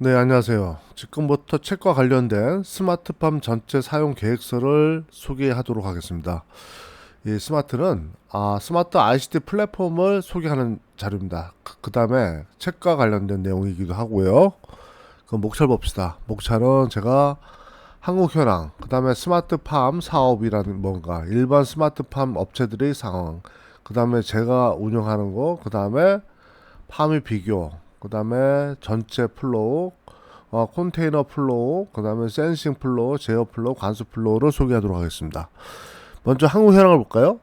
네, 안녕하세요. 지금부터 책과 관련된 스마트팜 전체 사용 계획서를 소개하도록 하겠습니다. 이 스마트는 스마트 ICT 플랫폼을 소개하는 자료입니다. 그 다음에 책과 관련된 내용이기도 하고요. 그럼 목차를 봅시다. 목차는 제가 한국 현황, 그 다음에 스마트팜 사업이라는 뭔가, 일반 스마트팜 업체들의 상황, 그 다음에 제가 운영하는 거, 그 다음에 팜의 비교, 그 다음에 전체 플로우, 컨테이너 플로우, 그 다음에 센싱 플로우, 제어 플로우, 관수 플로우를 소개하도록 하겠습니다. 먼저 한국 현황을 볼까요?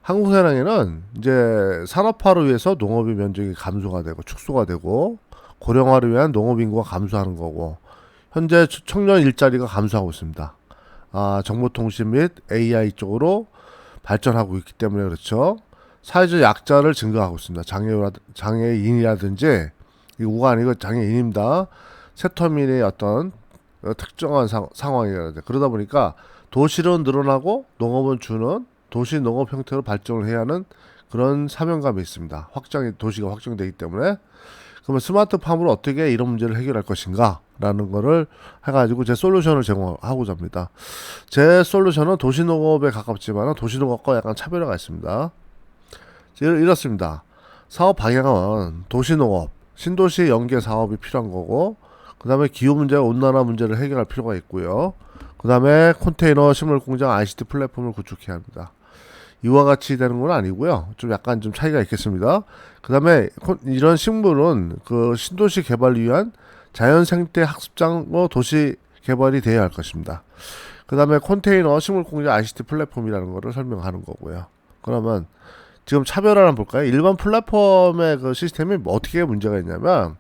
한국 현황에는 이제 산업화를 위해서 농업의 면적이 감소가 되고 축소가 되고 고령화를 위한 농업 인구가 감소하는 거고 현재 청년 일자리가 감소하고 있습니다. 정보통신 및 AI 쪽으로 발전하고 있기 때문에 그렇죠. 사회적 약자를 증가하고 있습니다. 장애인이라든지 이 우가 아니고 장애인입니다. 세터민의 어떤 특정한 상황이라든지 그러다 보니까 도시는 늘어나고 농업은 주는 도시 농업 형태로 발전을 해야 하는 그런 사명감이 있습니다. 도시가 확정되기 때문에 그러면 스마트팜으로 어떻게 이런 문제를 해결할 것인가 라는 거를 해가지고 제 솔루션을 제공하고자 합니다. 제 솔루션은 도시농업에 가깝지만 도시농업과 약간 차별화가 있습니다. 이렇습니다. 사업 방향은 도시농업, 신도시 연계 사업이 필요한 거고 그 다음에 기후문제와 온난화 문제를 해결할 필요가 있고요. 그 다음에 컨테이너 식물공장 ICT 플랫폼을 구축해야 합니다. 이와 같이 되는 건 아니고요. 좀 약간 좀 차이가 있겠습니다. 그 다음에 이런 식물은 그 신도시 개발을 위한 자연생태 학습장 도시 개발이 되어야 할 것입니다. 그 다음에 컨테이너 식물공장 ICT 플랫폼이라는 것을 설명하는 거고요. 그러면 지금 차별화를 한번 볼까요? 일반 플랫폼의 그 시스템이 어떻게 문제가 있냐면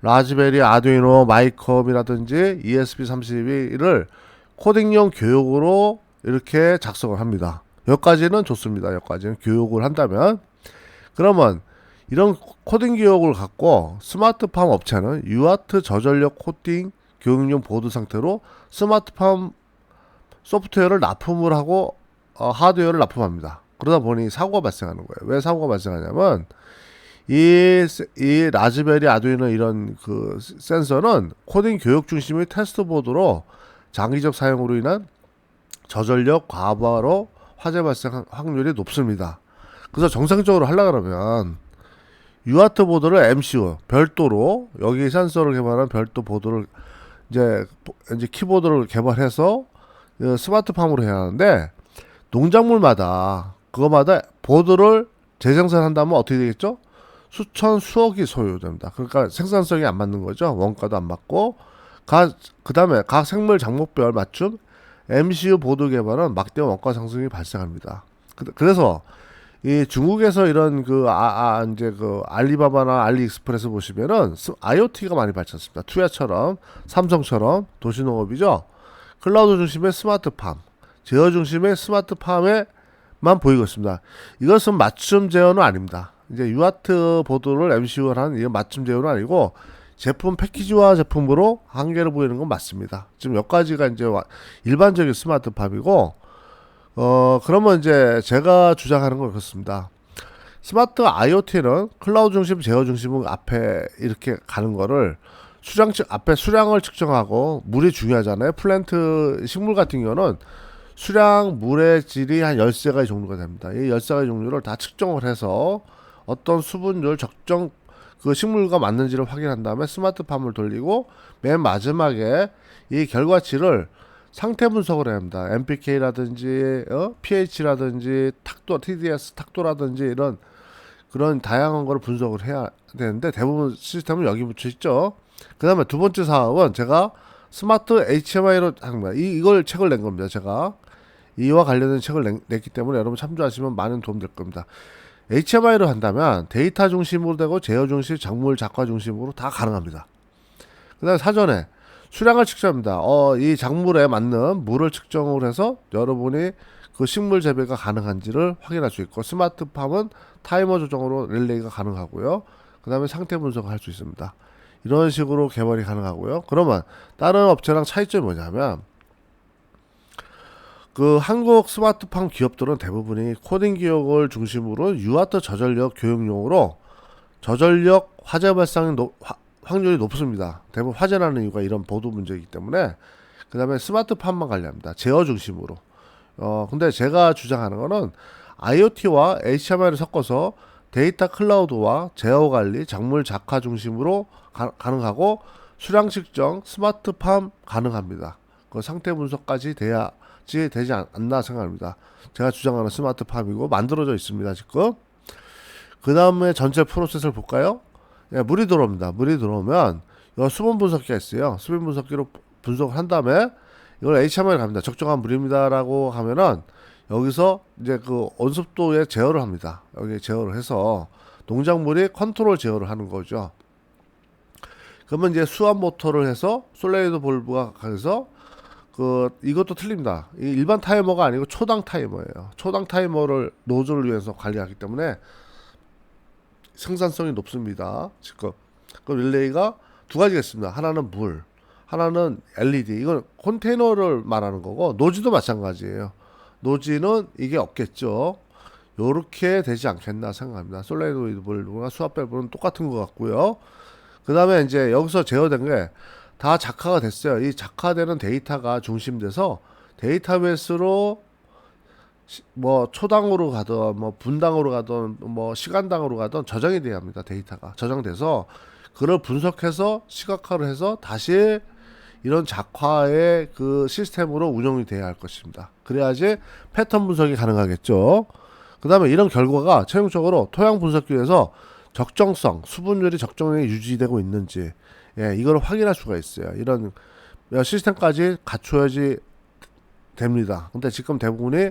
라즈베리, 아두이노, 마이컴이라든지 ESP32를 코딩용 교육으로 이렇게 작성을 합니다. 여기까지는 좋습니다. 여기까지는 교육을 한다면 그러면 이런 코딩 교육을 갖고 스마트팜 업체는 유아트 저전력 코딩 교육용 보드 상태로 스마트팜 소프트웨어를 납품을 하고 하드웨어를 납품합니다. 그러다 보니 사고가 발생하는 거예요. 왜 사고가 발생하냐면 이 라즈베리 아두이노 이런 그 센서는 코딩 교육 중심의 테스트 보드로 장기적 사용으로 인한 저전력 과부하로 화재 발생 확률이 높습니다. 그래서 정상적으로 하려 그러면 유아트 보드를 MCU 별도로 여기 센서를 개발한 별도 보드를 이제 키보드를 개발해서 스마트팜으로 해야 하는데 농작물마다 그거마다 보드를 재생산한다면 어떻게 되겠죠? 수천 수억이 소요됩니다. 그러니까 생산성이 안 맞는 거죠. 원가도 안 맞고 그 다음에 각 생물 작목별 맞춤 MCU 보드 개발은 막대한 원가 상승이 발생합니다. 그래서 이 중국에서 이런 이제 그 알리바바나 알리익스프레스 보시면은 IoT가 많이 발전했습니다. 투야처럼 삼성처럼 도시농업이죠. 클라우드 중심의 스마트팜, 제어 중심의 스마트팜에만 보이고 있습니다. 이것은 맞춤 제어는 아닙니다. 이제 유아트 보드를 MCU를 하는 이건 맞춤 제어는 아니고 제품 패키지화 제품으로 한계를 보이는 건 맞습니다. 지금 여기까지가 이제 일반적인 스마트팜이고 그러면 이제 제가 주장하는 건 그렇습니다. 스마트 IoT는 클라우드 중심, 제어 중심은 앞에 이렇게 가는 거를 앞에 수량을 측정하고 물이 중요하잖아요. 플랜트 식물 같은 경우는 수량, 물의 질이 한 13가지 종류가 됩니다. 이 13가지 종류를 다 측정을 해서 어떤 수분율 적정 그 식물과 맞는지를 확인한 다음에 스마트팜을 돌리고 맨 마지막에 이 결과치를 상태 분석을 해야 합니다. NPK라든지 pH라든지 탁도, TDS 탁도라든지 이런 그런 다양한 거를 분석을 해야 되는데 대부분 시스템은 여기 붙여 있죠. 그 다음에 두 번째 사업은 제가 스마트 HMI로 하는 거야. 이걸 책을 낸 겁니다. 제가 이와 관련된 책을 냈기 때문에 여러분 참조하시면 많은 도움 될 겁니다. HMI를 한다면 데이터 중심으로 되고 제어 중심, 작물 작화 중심으로 다 가능합니다. 그 다음에 사전에 수량을 측정합니다. 이 작물에 맞는 물을 측정을 해서 여러분이 그 식물 재배가 가능한지를 확인할 수 있고 스마트팜은 타이머 조정으로 릴레이가 가능하고요. 그 다음에 상태 분석을 할 수 있습니다. 이런 식으로 개발이 가능하고요. 그러면 다른 업체랑 차이점이 뭐냐면 그 한국 스마트팜 기업들은 대부분이 코딩 기업을 중심으로 유아트 저전력 교육용으로 저전력 화재 발생 확률이 높습니다. 대부분 화재나는 이유가 이런 보도 문제이기 때문에. 그 다음에 스마트팜만 관리합니다. 제어 중심으로. 근데 제가 주장하는 거는 IoT와 HMI를 섞어서 데이터 클라우드와 제어 관리, 작물 작화 중심으로 가능하고 수량 측정, 스마트팜 가능합니다. 그 상태 분석까지 돼야지 되지 않나 생각합니다. 제가 주장하는 스마트팜이고 만들어져 있습니다 지금. 그 다음에 전체 프로세스를 볼까요? 예, 물이 들어옵니다. 물이 들어오면 이 수분 분석기가 있어요. 수분 분석기로 분석을 한 다음에 이걸 HMI를 갑니다. 적정한 물입니다라고 하면은 여기서 이제 그 온습도에 제어를 합니다. 여기 제어를 해서 농작물이 컨트롤 제어를 하는 거죠. 그러면 이제 수압 모터를 해서 솔레이드 볼브가 가서 이것도 틀립니다. 이 일반 타이머가 아니고 초당 타이머예요. 초당 타이머를 노즐을 위해서 관리하기 때문에 생산성이 높습니다. 지금 그 릴레이가 두 가지가 있습니다. 하나는 물, 하나는 LED. 이건 컨테이너를 말하는 거고 노지도 마찬가지예요. 노지는 이게 없겠죠. 요렇게 되지 않겠나 생각합니다. 솔레이드 볼브나 수압 밸브는 똑같은 것 같고요. 그 다음에 이제 여기서 제어된 게 다 작화가 됐어요. 이 작화되는 데이터가 중심돼서 데이터베이스로 뭐 초당으로 가든 뭐 분당으로 가든 뭐 시간당으로 가든 저장이 돼야 합니다. 데이터가 저장돼서 그걸 분석해서 시각화를 해서 다시 이런 작화의 그 시스템으로 운영이 돼야 할 것입니다. 그래야지 패턴 분석이 가능하겠죠. 그 다음에 이런 결과가 최종적으로 토양 분석기에서 적정성, 수분율이 적정하게 유지되고 있는지, 예, 이걸 확인할 수가 있어요. 이런 시스템까지 갖춰야지 됩니다. 근데 지금 대부분이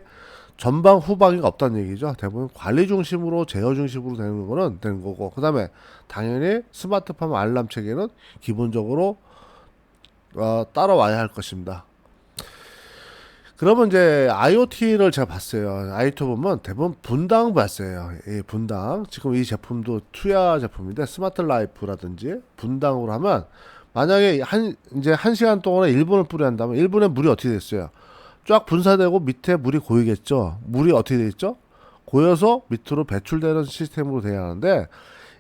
전방 후방이 없다는 얘기죠. 대부분 관리 중심으로 제어 중심으로 되는 거는 되는 거고, 그 다음에 당연히 스마트팜 알람 체계는 기본적으로 따라와야 할 것입니다. 그러면 이제 IoT를 제가 봤어요. IoT 보면 대부분 분당 봤어요. 이 분당. 지금 이 제품도 투야 제품인데 스마트 라이프라든지 분당으로 하면 만약에 이제 한 시간 동안에 1분을 뿌려 한다면 1분에 물이 어떻게 됐어요? 쫙 분사되고 밑에 물이 고이겠죠. 물이 어떻게 돼 있죠? 고여서 밑으로 배출되는 시스템으로 돼야 하는데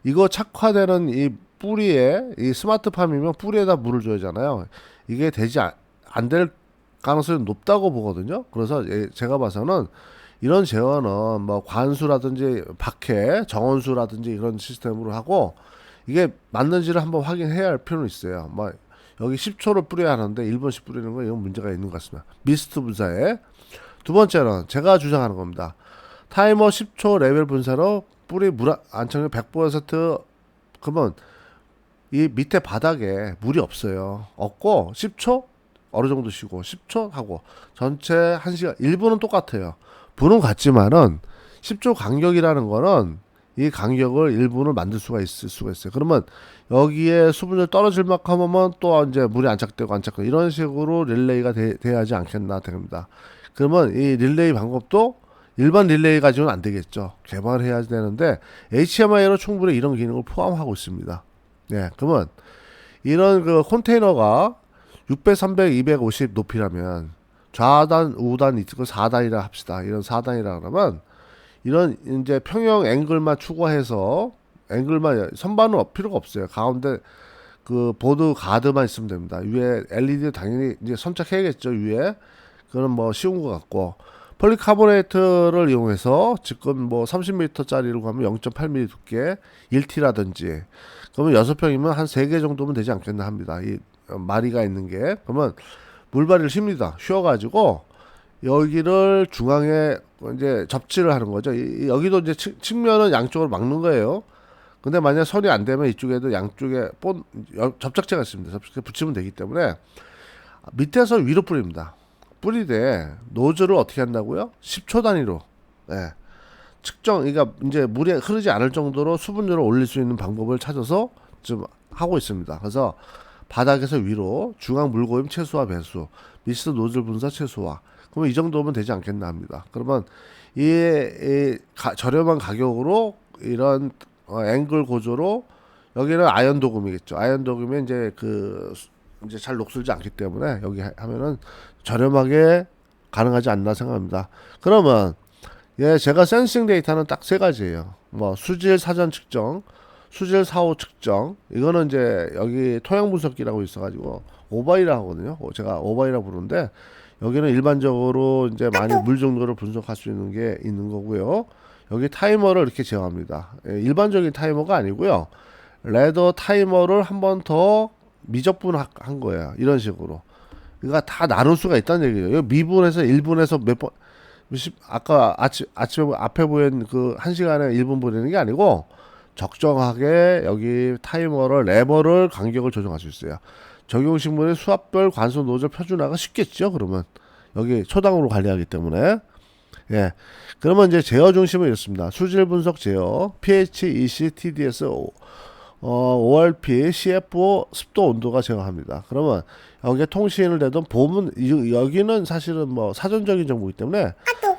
이거 착화되는 이 뿌리에 이 스마트팜이면 뿌리에다 물을 줘야 하잖아요. 이게 되지 안 될 가능성이 높다고 보거든요. 그래서 제가 봐서는 이런 제어는 뭐 관수라든지 박해, 정원수라든지 이런 시스템으로 하고 이게 맞는지를 한번 확인해야 할 필요는 있어요. 뭐 여기 10초를 뿌려야 하는데 1분씩 뿌리는 건 이건 문제가 있는 것 같습니다. 미스트 분사에. 두 번째는 제가 주장하는 겁니다. 타이머 10초 레벨 분사로 뿌리 물 안착률 100% 그러면 이 밑에 바닥에 물이 없어요. 없고 10초 어느 정도 쉬고 10초 하고 전체 1시간 1분은 똑같아요. 분은 같지만은 10초 간격이라는 거는 이 간격을 1분을 만들 수가 있어요. 그러면 여기에 수분이 떨어질 만큼 하면 또 이제 물이 안착되고 이런 식으로 릴레이가 돼야 하지 않겠나 됩니다. 그러면 이 릴레이 방법도 일반 릴레이 가지고는 안 되겠죠. 개발을 해야 되는데 HMI로 충분히 이런 기능을 포함하고 있습니다. 네, 그러면 이런 그 컨테이너가 600, 300, 250 높이라면 좌단, 우단, 이쪽 4단이라 합시다. 이런 4단이라 그러면 이런 이제 평형 앵글만 추가해서 앵글만 선반은 필요가 없어요. 가운데 그 보드 가드만 있으면 됩니다. 위에 LED 당연히 이제 선착해야겠죠. 위에 그건 뭐 쉬운 것 같고 폴리카보네이트를 이용해서 지금 뭐 30m짜리로 가면 0.8mm 두께 1T라든지 그러면 6평이면 한 3개 정도면 되지 않겠나 합니다. 이 마리가 있는 게. 그러면 물바리를 쉽니다. 쉬어가지고 여기를 중앙에 이제 접지를 하는 거죠. 여기도 이제 측면은 양쪽으로 막는 거예요. 근데 만약 선이 안 되면 이쪽에도 양쪽에 접착제가 있습니다. 접착제 붙이면 되기 때문에 밑에서 위로 뿌립니다. 뿌리되 노즐을 어떻게 한다고요? 10초 단위로. 네. 측정, 그러니까 이제 물이 흐르지 않을 정도로 수분율을 올릴 수 있는 방법을 찾아서 좀 하고 있습니다. 그래서 바닥에서 위로 중앙 물고임 최소화 배수, 미스트 노즐 분사 최소화. 그러면 이 정도면 되지 않겠나 합니다. 그러면 저렴한 가격으로 이런 앵글 고조로 여기는 아연 도금이겠죠. 아연 도금이 이제 이제 잘 녹슬지 않기 때문에 여기 하면은 저렴하게 가능하지 않나 생각합니다. 그러면 제가 센싱 데이터는 딱 세 가지예요. 뭐 수질 사전 측정, 수질 사후 측정. 이거는 이제 여기 토양 분석기라고 있어가지고 오바이라 하거든요. 제가 오바이라 부르는데 여기는 일반적으로 이제 많이 물 정도를 분석할 수 있는 게 있는 거고요. 여기 타이머를 이렇게 제어합니다. 일반적인 타이머가 아니고요. 레더 타이머를 한 번 더 미적분한 거예요. 이런 식으로. 그러니까 다 나눌 수가 있다는 얘기죠. 여기 미분에서 1분에서 몇 번, 아까 아침에 앞에 보인 그 1시간에 1분 보내는 게 아니고 적정하게 여기 타이머를 레버를 간격을 조정할 수 있어요. 적용식물의 수압별 관수 노즐 표준화가 쉽겠죠. 그러면 여기 초당으로 관리하기 때문에 예. 그러면 이제 제어 중심은 이렇습니다. 수질 분석 제어, pH, EC, TDS, ORP, CFO, 습도, 온도가 제어합니다. 그러면 여기에 통신을 내던 보면 여기는 사실은 뭐 사전적인 정보이기 때문에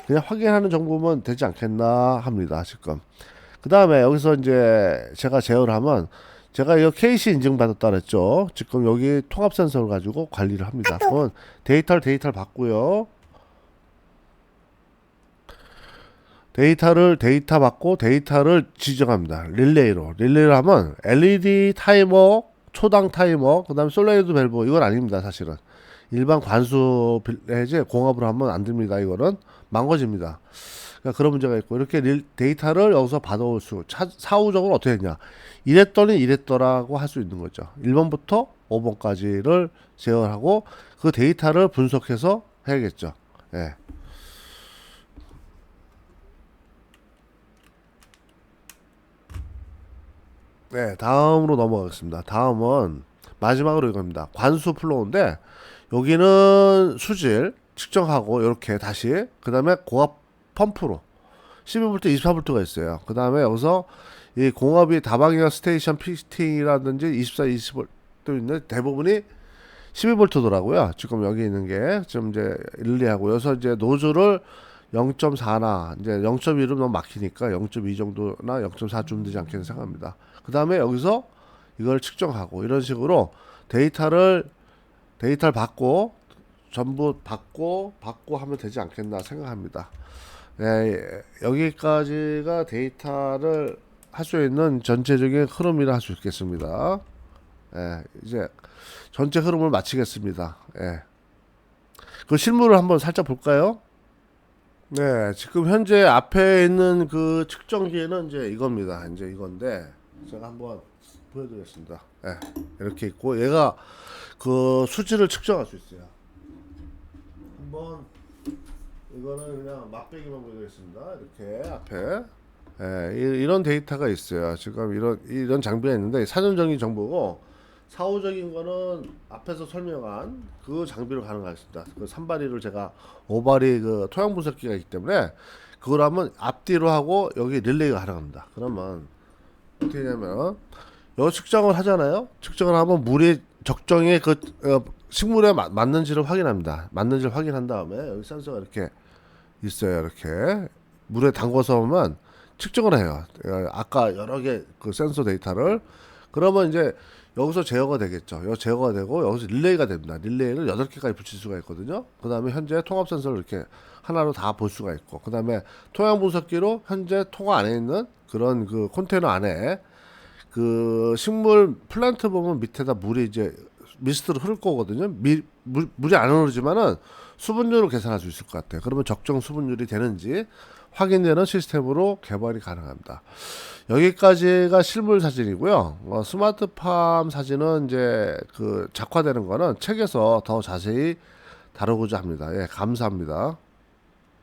그냥 확인하는 정보면 되지 않겠나 합니다. 지금. 그 다음에 여기서 이제 제가 제어를 하면 제가 이거 KC 인증받았다 그랬죠. 지금 여기 통합 센서를 가지고 관리를 합니다. 그러면 데이터를 받고요. 데이터 받고 데이터를 지정합니다. 릴레이를 하면 LED 타이머, 초당 타이머, 그 다음에 솔레이드 밸브, 이건 아닙니다. 사실은 일반 관수 해제 공합으로 하면 안 됩니다. 이거는 망가집니다. 그러니까 그런 문제가 있고, 이렇게 데이터를 여기서 받아올 사후적으로 어떻게 했냐, 이랬더니 이랬더라고 할 수 있는 거죠. 1번부터 5번까지를 제어하고 그 데이터를 분석해서 해야겠죠. 예. 네, 다음으로 넘어가겠습니다. 다음은 마지막으로 이겁니다. 관수 플로우인데 여기는 수질 측정하고 이렇게 다시 그 다음에 고압 펌프로 12V, 24V가 있어요. 그 다음에 여기서 이 공압이 다방향 스테이션 피팅이라든지 24, 25V 있는 대부분이 12V더라고요. 지금 여기 있는 게 좀 이제 일리하고, 여기서 이제 노즐을 0.4나 이제 0.1은 너무 막히니까 0.2 정도나 0.4쯤 되지 않겠나 생각합니다. 그 다음에 여기서 이걸 측정하고 이런 식으로 데이터를 받고 전부 받고 하면 되지 않겠나 생각합니다. 네, 여기까지가 데이터를 할 수 있는 전체적인 흐름이라 할 수 있겠습니다. 예, 이제 전체 흐름을 마치겠습니다. 예. 그 실물을 한번 살짝 볼까요? 네, 지금 현재 앞에 있는 그 측정기는 이제 이겁니다. 이제 이건데 제가 한번 보여드리겠습니다. 네, 이렇게 있고 얘가 그 수치를 측정할 수 있어요. 한번 이거는 그냥 맛배기만 보여드리겠습니다. 이렇게 앞에 이런 데이터가 있어요. 지금 이런 장비가 있는데 사전적인 정보고 사후적인 거는 앞에서 설명한 그 장비로 가능하겠습니다. 그 산발이를 제가 오바리 그 토양 분석기가 있기 때문에 그걸 하면 앞뒤로 하고 여기 릴레이가 가능합니다. 그러면 어떻게 되냐면 여기 측정을 하잖아요. 측정을 하면 물이 적정히 그 식물에 맞는지를 확인합니다. 맞는지를 확인한 다음에 여기 센서가 이렇게 있어요. 이렇게 물에 담궈서 오면 측정을 해요. 아까 여러 개 그 센서 데이터를. 그러면 이제 여기서 제어가 되겠죠. 여기 제어가 되고 여기서 릴레이가 됩니다. 릴레이를 8개까지 붙일 수가 있거든요. 그 다음에 현재 통합 센서를 이렇게 하나로 다 볼 수가 있고, 그 다음에 토양 분석기로 현재 통화 안에 있는 그런 그 컨테이너 안에 그 식물 플랜트 보면 밑에다 물이 이제 미스트로 흐를 거거든요. 물이 안 흐르지만은 수분율을 계산할 수 있을 것 같아요. 그러면 적정 수분율이 되는지 확인되는 시스템으로 개발이 가능합니다. 여기까지가 실물 사진이고요. 스마트팜 사진은 이제 그 작화되는 거는 책에서 더 자세히 다루고자 합니다. 예, 감사합니다.